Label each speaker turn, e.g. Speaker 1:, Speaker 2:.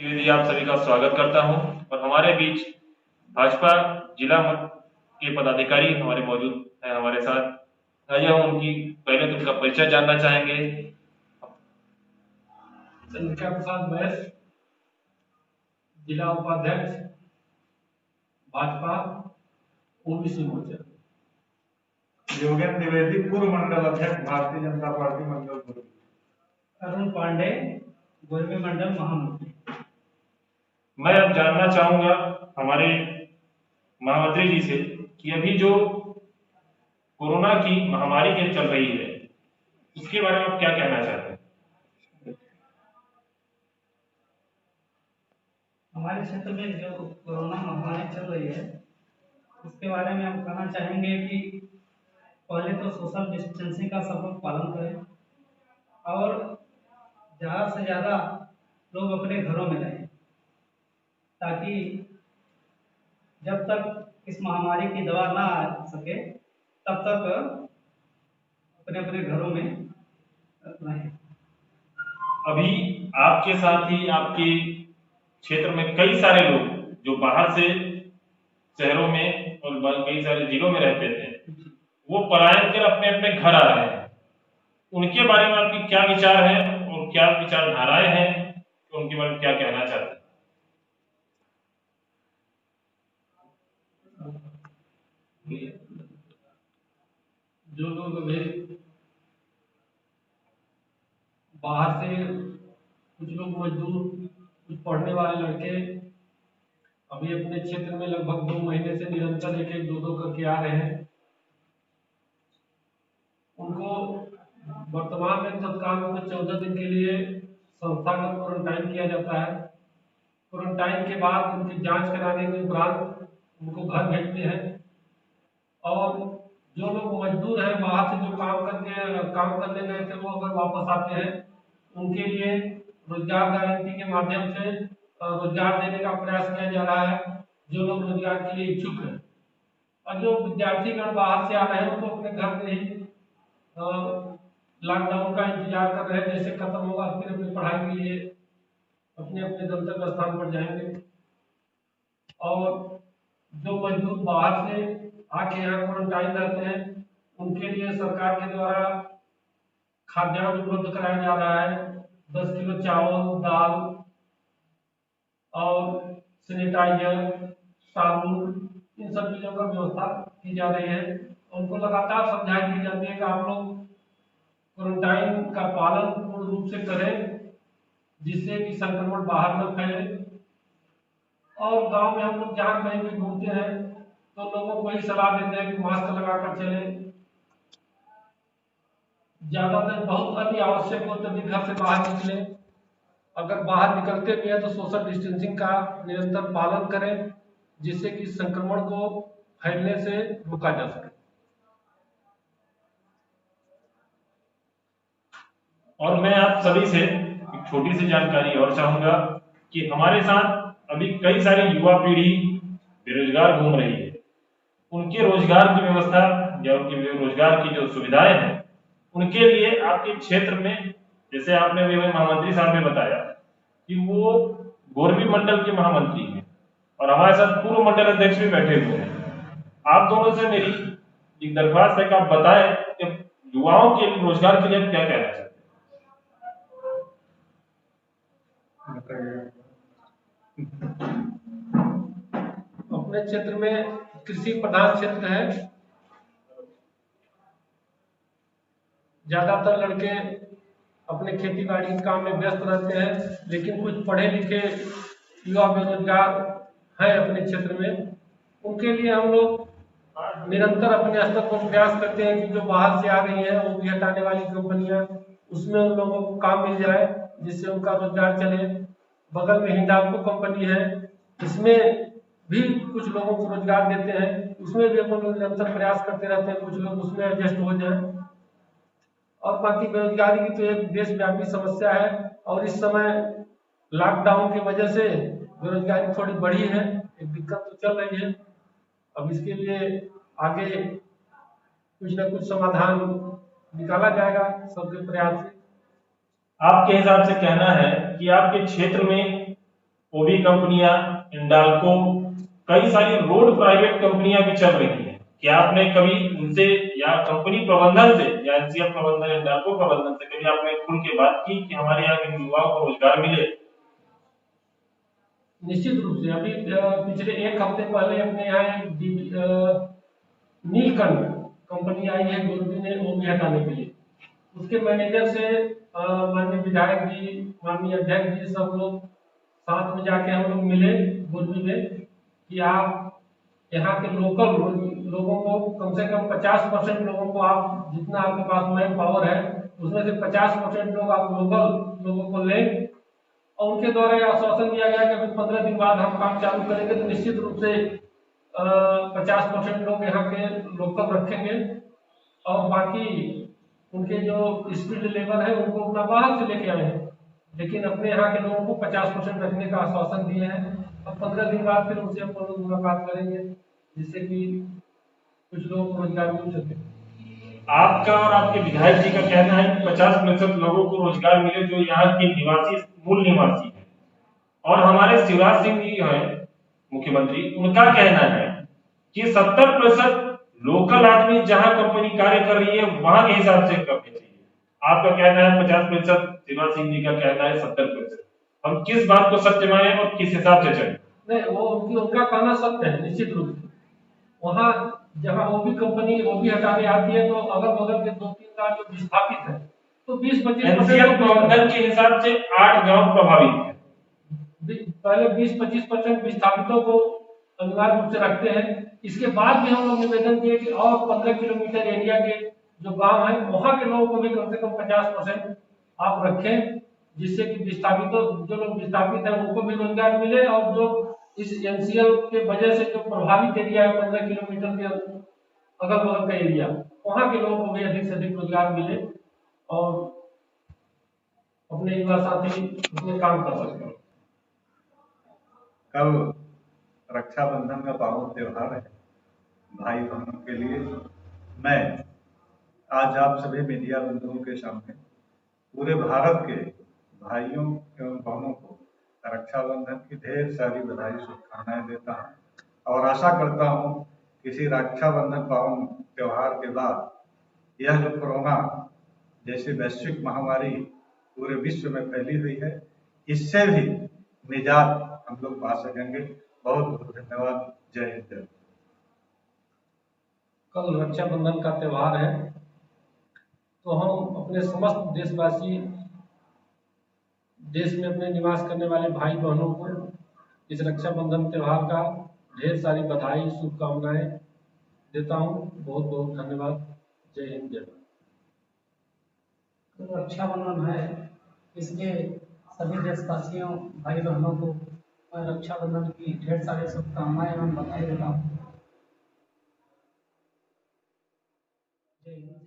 Speaker 1: द्विवेदी आप सभी का स्वागत करता हूं और हमारे बीच भाजपा जिला के पदाधिकारी हमारे मौजूद हैं हमारे साथ। आइए हम उनकी पहले तो उनका परिचय जानना चाहेंगे।
Speaker 2: चंद्रिका प्रसाद बैस, जिला उपाध्यक्ष भाजपा ओबीसी मोर्चा।
Speaker 3: योगेंद्र द्विवेदी, पूर्व मंडल अध्यक्ष भारतीय जनता पार्टी मंडल गुरु।
Speaker 4: अरुण पांडे, गोरवे मंडल महामंत्री।
Speaker 1: मैं अब जानना चाहूंगा हमारे महामंत्री जी से कि अभी जो कोरोना की महामारी के चल रही है उसके बारे में आप क्या कहना चाहते हैं।
Speaker 4: हमारे क्षेत्र में जो कोरोना महामारी चल रही है उसके बारे में हम कहना चाहेंगे कि पहले तो सोशल डिस्टेंसिंग का सब लोग पालन करें और ज़्यादा से ज़्यादा लोग अपने घरों में रहें, ताकि जब तक इस महामारी की दवा ना आ सके तब तक अपने अपने घरों में रहें।
Speaker 1: अभी आपके साथ ही आपके क्षेत्र में कई सारे लोग जो बाहर से शहरों में और कई सारे जिलों में रहते थे वो पलायन कर अपने अपने घर आ रहे हैं। उनके बारे में आपकी क्या विचार है और क्या विचारधाराएं हैं कि उनके बारे में क्या कहना चाहते हैं।
Speaker 2: जो लोग अभी बाहर से, कुछ लोग मजदूर, कुछ पढ़ने वाले लड़के अभी अपने क्षेत्र में लगभग 2 महीने से निरंतर एक एक दो करके आ रहे हैं, उनको वर्तमान में तत्काल में 14 दिन के लिए संस्थागत क्वारंटाइन किया जाता है। क्वारंटाइन के बाद उनकी जांच कराने के उपरांत उनको घर भेजते हैं। और जो लोग मजदूर हैं, बाहर से जो काम करने गए थे, वो अगर वापस आते हैं उनके लिए रोजगार गारंटी के माध्यम से रोजगार देने का प्रयास किया जा रहा है, जो लोग रोजगार के लिए इच्छुक हैं। और जो विद्यार्थीगण बाहर से आ रहे हैं उनको अपने घर में ही लॉकडाउन का इंतजार कर रहे हैं, जैसे खत्म होगा फिर अपनी पढ़ाई के लिए अपने अपने गंतव्य स्थान पर जाएंगे। और जो मजदूर बाहर से आके यहाँ क्वारंटाइन रहते हैं उनके लिए सरकार के द्वारा खाद्यान्न उपलब्ध कराया जा रहा है। 10 किलो चावल, दाल और सैनिटाइजर, साबुन, इन सब चीजों का व्यवस्था की जा रही है। उनको लगातार समझाई दी जाती है कि आप लोग क्वारंटाइन का पालन पूर्ण रूप से करें, जिससे कि संक्रमण बाहर न फैले। और गांव में हम लोग जहाँ कहीं भी घूमते हैं तो लोगों को यही सलाह देते हैं कि मास्क लगाकर चलें। ज्यादातर बहुत अति आवश्यक हो तभी घर से बाहर निकले। अगर बाहर निकलते भी हैं तो सोशल डिस्टेंसिंग का निरंतर पालन करें, जिससे कि संक्रमण को फैलने से रोका जा सके।
Speaker 1: और मैं आप सभी से एक छोटी सी जानकारी और चाहूंगा कि हमारे साथ अभी कई सारी युवा पीढ़ी बेरोजगार घूम रही है। उनके रोजगार की व्यवस्था या उनकी रोजगार की जो सुविधाएं हैं उनके लिए आपके क्षेत्र में, जैसे आपने भी महामंत्री साहब ने बताया कि वो गोरवी मंडल के महामंत्री हैं और हमारे साथ पूर्व मंडल अध्यक्ष भी बैठे हुए हैं। आप दोनों से मेरी एक दरख्वास्त है कि आप बताएं कि युवाओं के रोजगार के लिए क्या कहना चाहते हैं।
Speaker 2: अपने क्षेत्र में कृषि प्रधान क्षेत्र है। ज्यादातर लड़के अपने खेती बाड़ी के काम में व्यस्त रहते हैं, लेकिन कुछ पढ़े लिखे युवा बेरोजगार हैं अपने क्षेत्र में। उनके लिए हम लोग निरंतर अपने स्तर पर प्रयास करते हैं कि जो बाहर से आ रही है वो भी हटाने वाली कंपनियां, उसमें उन लोगों को काम मिल जाए, जिससे उनका रोजगार चले। बगल में हिंडाल्को कंपनी है, इसमें भी कुछ लोगों को रोजगार देते हैं, उसमें भी हम लोग निरंतर प्रयास करते रहते हैं, कुछ लोग उसमें एडजस्ट हो जाए। और बाकी बेरोजगारी की तो एक देशव्यापी समस्या है और इस समय लॉकडाउन की वजह से बेरोजगारी थोड़ी बढ़ी है, एक दिक्कत तो चल रही है। अब इसके लिए आगे कुछ न कुछ समाधान निकाला जाएगा सबके प्रयास से।
Speaker 1: आपके हिसाब से कहना है कि आपके क्षेत्र में ओवी कंपनियां, इंडाल्को, कई सारी रोड प्राइवेट कंपनियां भी चल रही हैं। क्या आपने कभी उनसे या कंपनी प्रबंधन से या एनसीएफ प्रबंधन, इंडाल्को प्रबंधन से कभी आपने खुल के बात की कि हमारे यहाँ के युवाओं को रोजगार मिले?
Speaker 2: निश्चित रूप से अभी पिछले एक हफ्ते पहले अपने यहाँ एक नीलकंठ कंपनी आई है गुरुजी ने वो भी हटाने के लिए, उसके मैनेजर से माननीय विधायक जी, माननीय अध्यक्ष जी, सब लोग साथ में जाके हम लोग मिले गुरुजी में कि आप यहाँ के लोकल लोगों को कम से कम 50% लोगों को आप जितना आपके पास मैन पावर है उसमें से 50% लोग आप लोकल लोगों को लें, और उनके द्वारा यह आश्वासन दिया गया कि अभी 15 दिन बाद हम काम चालू करेंगे तो निश्चित रूप से 50% लोग यहाँ के लोकल रखेंगे और बाकी उनके जो स्किल्ड लेबर है उनको अपना बाहर से लेके आए हैं, लेकिन अपने यहाँ के लोगों को 50% रखने का आश्वासन दिए हैं। अब 15 दिन बाद फिर उनसे हम लोग मुलाकात करेंगे जिससे कि कुछ लोगों को रोजगार मिल सके।
Speaker 1: आपका और आपके विधायक जी का कहना है कि 50% लोगों को रोजगार मिले जो यहाँ के निवासी, मूल निवासी हैं, और हमारे शिवराज सिंह जी हैं मुख्यमंत्री, उनका कहना है कि 70% लोकल आदमी जहां कंपनी कार्य कर रही है वहां के हिसाब से करने चाहिए। आपका कहना है 50%, शिवराज सिंह जी का कहना है 70%। हम किस बात को सत्य माने और किस हिसाब से चले?
Speaker 2: नहीं, वो उनका कहना सत्य है निश्चित रूप से। वहाँ जहाँ वो भी कंपनी वो भी हटाने आती है तो अगल बगल के 2-3 गांव जो विस्थापित है तो 20-25%
Speaker 1: प्रबंधन के हिसाब से 8 गांव प्रभावित है।
Speaker 2: पहले 20-25% विस्थापितों को अनिवार्य रूप से रखते हैं। इसके बाद भी हम लोग निवेदन किए कि और 15 किलोमीटर एरिया के जो गांव है वहां के लोगों को भी कम से कम 50% आप रखें, जिससे कि विस्थापितों जो लोग विस्थापित है उनको भी रोजगार मिले और जो इस एनसीएल के वजह से जो प्रभावित एरिया है 15 किलोमीटर के अगल बगल का एरिया, वहां के लोगों को भी अधिक से अधिक रोजगार मिले और अपने युवा साथी उसमें काम कर सकें।
Speaker 3: कल रक्षाबंधन का पावन त्योहार है भाई बहनों के लिए। मैं आज आप सभी मीडिया बंधुओं के सामने पूरे भारत के भाइयों एवं बहनों को रक्षाबंधन की ढेर सारी बधाई शुभकामनाएं देता हूं और आशा करता हूं किसी रक्षाबंधन पावन त्योहार के बाद यह जो कोरोना जैसी वैश्विक महामारी पूरे विश्व में फैली हुई है इससे भी निजात हम लोग पा सकेंगे। बहुत बहुत धन्यवाद। जय हिंद।
Speaker 2: कल रक्षाबंधन का त्योहार है तो हम अपने समस्त देशवासी, देश में अपने निवास करने वाले भाई बहनों को इस रक्षाबंधन त्योहार का ढेर सारी बधाई शुभकामनाएं देता हूं। बहुत बहुत धन्यवाद। जय हिंद, जय भारत।
Speaker 4: तो रक्षाबंधन है, इसलिए सभी देशवासियों भाई बहनों को मैं रक्षाबंधन की ढेर सारी शुभकामनाएं एवं बधाई देता हूँ। जय हिंद।